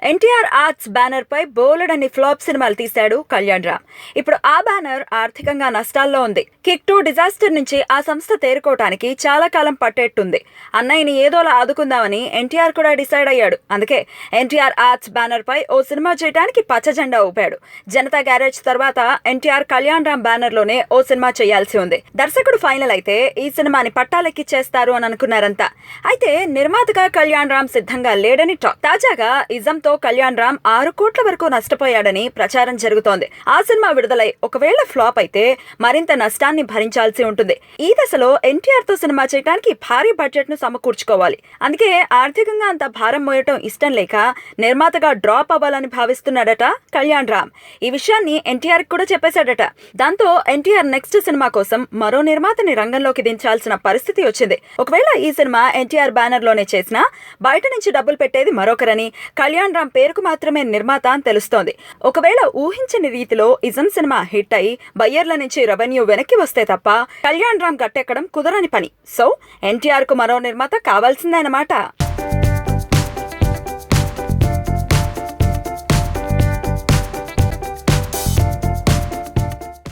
NTR arts banner పై బోలెడన్ని flop సినిమాలు తీశాడు కళ్యాణ్ రామ్. ఇప్పుడు ఆ బ్యానర్ ఆర్థికంగా నష్టాల్లో ఉంది. కిక్ 2 డిజాస్టర్ నుంచి ఆ సంస్థ తేరుకోవటానికి చాలా కాలం పట్టేట్టుంది. అన్నయ్యని ఏదోలా ఆదుకుందామని ఎన్టీఆర్ కూడా డిసైడ్ అయ్యాడు. అందుకే ఎన్టీఆర్ ఆర్ట్స్ బ్యానర్ పై ఓ సినిమా చేయడానికి పచ్చ జెండా ఊపాడు. జనతా గ్యారేజ్ తర్వాత ఎన్టీఆర్ కళ్యాణ్ రామ్ బ్యానర్ లోనే ఓ సినిమా చేయాల్సి ఉంది. దర్శకుడు ఫైనల్ అయితే ఈ సినిమాని పట్టాలెక్కిచ్చేస్తారు అని అనుకున్నారంతా. అయితే నిర్మాతగా కళ్యాణ్ రామ్ సిద్ధంగా లేడని టాక్. తాజాగా ఇజంతో కళ్యాణ్ రామ్ 6 కోట్ల వరకు నష్టపోయాడని ప్రచారం జరుగుతోంది. ఆ సినిమా విడుదలై ఒకవేళ ఫ్లాప్ అయితే మరింత నష్టాన్ని భరించాల్సి ఉంటుంది. ఈ దశలో ఎన్టీఆర్ తో సినిమా చేయడానికి భారీ బడ్జెట్ ను సమకూర్చుకోవాలి. అందుకే ఆర్థికంగా అంత భారం మోయటం ఇష్టం లేక నిర్మాతగా డ్రాప్ అవ్వాలని భావిస్తున్నాడట కళ్యాణ్ రామ్. ఈ విషయాన్ని ఎన్టీఆర్ కూడా చెప్పేశాడట. దాంతో ఎన్టీఆర్ నెక్స్ట్ సినిమా కోసం మరో నిర్మాతని రంగంలోకి దించాల్సిన పరిస్థితి వచ్చింది. ఒకవేళ ఈ సినిమా ఎన్టీఆర్ బ్యానర్ లోనే చేసినా బయట నుంచి డబ్బులు పెట్టేది మరొకరని, కళ్యాణ్ రామ్ పేరుకు మాత్రమే నిర్మాత అని తెలుస్తోంది. ఒకవేళ ఊహించని రీతిలో ఇజం సినిమా హిట్ అయి బయ్యర్ల నుంచి రెవెన్యూ వెనక్కి వస్తే తప్ప కళ్యాణ్ రామ్ గట్టెక్కడం కుదరని పని. సో ఎన్టీఆర్ కు మరో నిర్మాత కావాల్సిందే అన్నమాట.